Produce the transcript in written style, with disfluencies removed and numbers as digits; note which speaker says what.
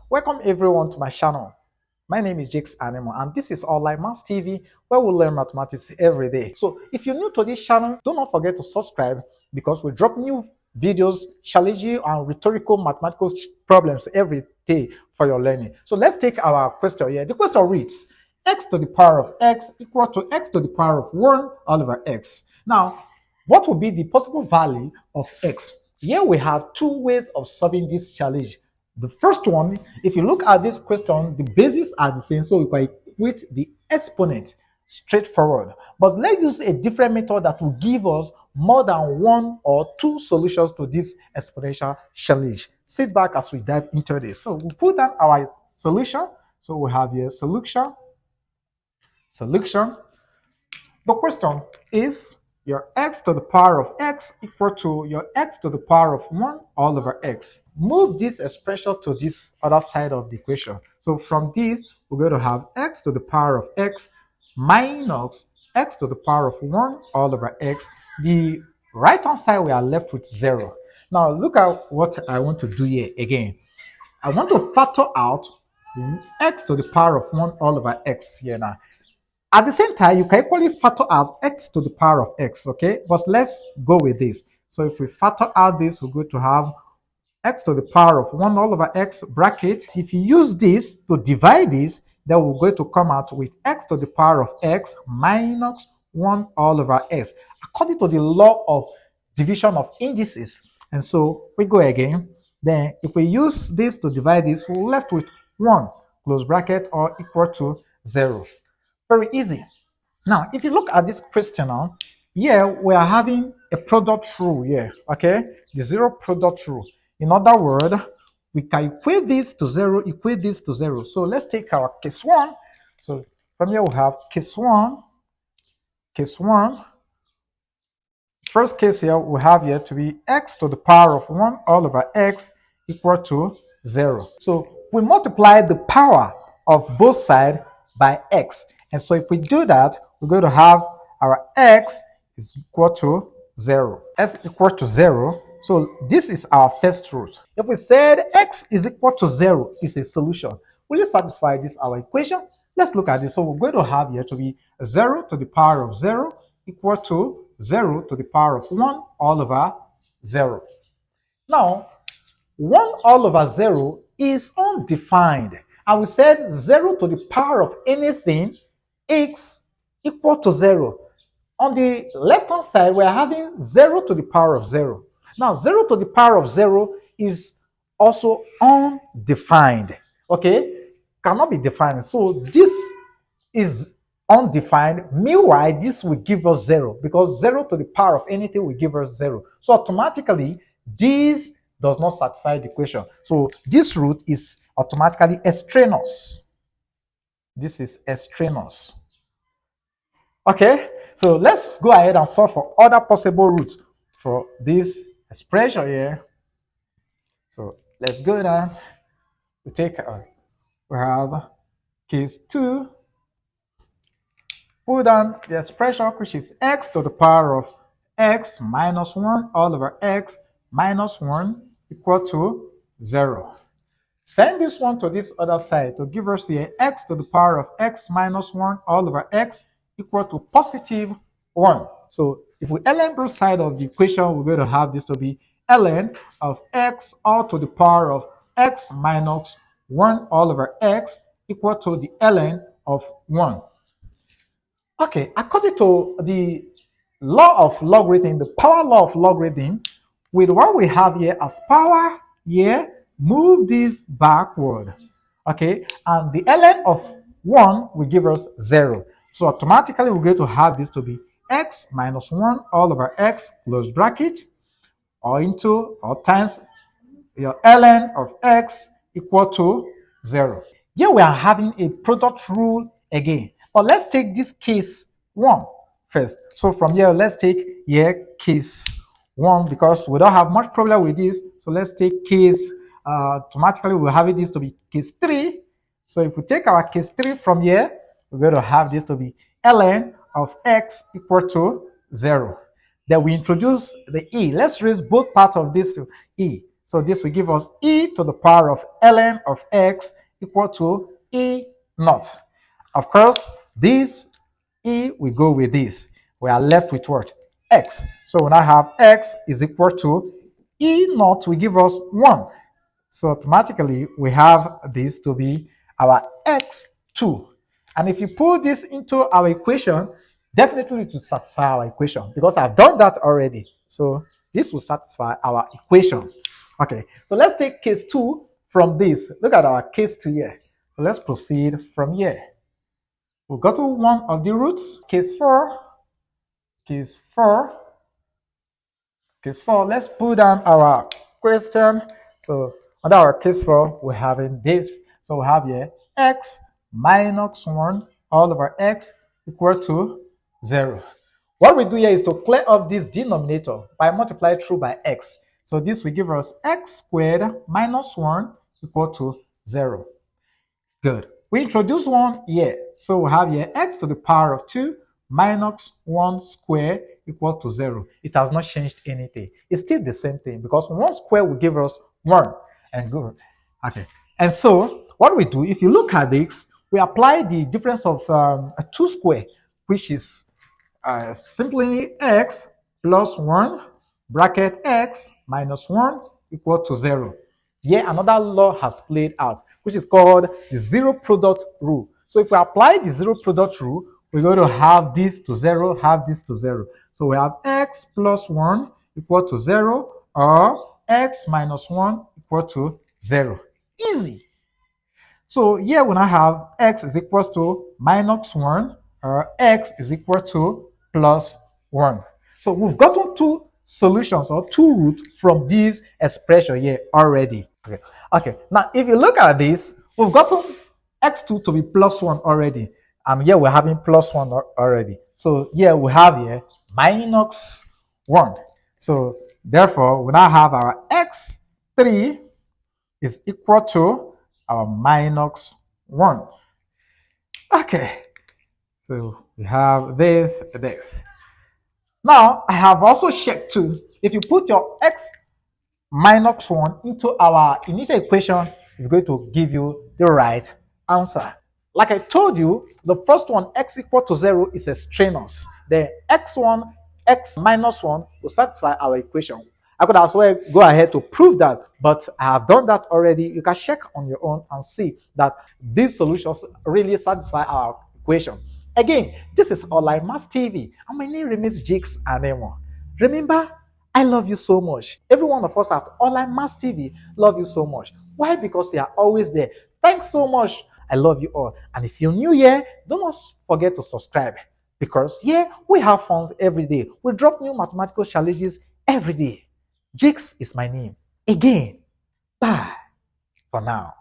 Speaker 1: Welcome everyone to my channel. My name is Jakes Animo and this is Online Maths TV where we learn mathematics every day. So if you're new to this channel, do not forget to subscribe because we drop new videos, challenging and rhetorical mathematical problems every day for your learning. So let's take our question here. The question reads, x to the power of x equal to x to the power of 1 all over x. Now, what will be the possible value of x? Here we have two ways of solving this challenge. The first one, if you look at this question, the bases are the same, so we can equate the exponent straightforward. But let's use a different method that will give us more than one or two solutions to this exponential challenge. Sit back as we dive into this. So we'll put down our solution. So we have here solution. The question is your x to the power of x equal to your x to the power of 1 all over x. Move this expression to this other side of the equation. So from this, we're going to have x to the power of x minus x to the power of 1 all over x. The right hand side, we are left with 0. Now look at what I want to do here again. I want to factor out x to the power of 1 all over x here now. At the same time, you can equally factor out x to the power of x, okay? But let's go with this. So if we factor out this, we're going to have x to the power of 1 all over x bracket. If you use this to divide this, then we're going to come out with x to the power of x minus 1 all over x, according to the law of division of indices. And so we go again. Then if we use this to divide this, we're left with 1 close bracket or equal to 0. Very easy. Now, if you look at this question now, here we are having a product rule here, okay? The zero product rule. In other words, we can equate this to 0, equate this to 0. So let's take our case 1. So from here we have case 1. First case here we have here to be x to the power of 1 all over x equal to 0. So we multiply the power of both sides by x. And so if we do that, we're going to have our x is equal to 0. X equal to 0. So this is our first root. If we said x is equal to 0 is a solution, will it satisfy this our equation? Let's look at this. So we're going to have here to be 0 to the power of 0 equal to 0 to the power of 1 all over 0. Now, 1 all over 0 is undefined. And we said 0 to the power of anything x equal to 0. On the left hand side, we're having 0 to the power of 0. Now, 0 to the power of 0 is also undefined. Okay? Cannot be defined. So this is undefined. Meanwhile, this will give us 0 because 0 to the power of anything will give us 0. So automatically, this does not satisfy the equation. So this root is automatically extraneous. This is extraneous. Okay, so let's go ahead and solve for other possible roots for this expression here. So let's go down. We have case 2. Put down the expression which is x to the power of x minus 1 all over x minus 1 equal to 0. Send this one to this other side to give us here x to the power of x minus 1 all over x equal to positive 1. So if we ln both sides of the equation, we're going to have this to be ln of x all to the power of x minus 1 all over x equal to the ln of 1. Okay, according to the law of logarithm, the power law of logarithm, with what we have here as power here, move this backward, okay, and the ln of 1 will give us 0. So automatically we're going to have this to be x minus 1 all over x close bracket or times your ln of x equal to 0. Here we are having a product rule again, but let's take this case 1 first. So from here, let's take here case 1 because we don't have much problem with this. So let's take case automatically we'll have this to be case 3. So if we take our case 3 from here, we're going to have this to be ln of x equal to 0. Then we introduce the e. Let's raise both parts of this to e. So this will give us e to the power of ln of x equal to e naught. Of course, this e will go with this. We are left with what? X. So we now have x is equal to e naught will give us 1. So automatically we have this to be our x2. And if you put this into our equation, definitely it will satisfy our equation because I've done that already. So this will satisfy our equation. Okay, so let's take case 2 from this. Look at our case 2 here. So let's proceed from here. We'll go to one of the roots. Case 4. Case 4. Case 4. Let's put down our question. So under our case 4, we're having this. So we have here x minus 1 all over x equal to 0. What we do here is to clear off this denominator by multiplying through by x. So this will give us x squared minus 1 equal to 0. Good. We introduce 1 here. So we have here x to the power of 2 minus 1 squared equal to 0. It has not changed anything. It's still the same thing because 1 square will give us 1. And good. Okay. And so what we do, if you look at this, we apply the difference of 2 square, which is simply x plus 1 bracket x minus 1 equal to 0. Here another law has played out, which is called the zero product rule. So if we apply the zero product rule, we're going to have this to 0, have this to 0. So we have x plus 1 equal to 0 or x minus 1 equal to 0. Easy. So here we now have x is equal to minus 1 or x is equal to plus 1. So we've gotten 2 solutions or 2 roots from this expression here already. Okay. Now if you look at this, we've gotten x2 to be plus 1 already. And here we're having plus 1 already. So here we have here minus 1. So therefore, we now have our x3 is equal to our minus 1. Okay. So we have this. Now, I have also checked too. If you put your x minus 1 into our initial equation, it's going to give you the right answer. Like I told you, the first one, x equal to 0, is extraneous. The x1, x minus 1 will satisfy our equation. I could as well go ahead to prove that, but I have done that already. You can check on your own and see that these solutions really satisfy our equation. Again, this is Online Maths TV, and my name remains Jakes Anemo. Remember, I love you so much. Every one of us at Online Maths TV love you so much. Why? Because they are always there. Thanks so much. I love you all. And if you're new here, don't forget to subscribe. Because here, we have fun every day. We drop new mathematical challenges every day. Jakes is my name. Again, bye for now.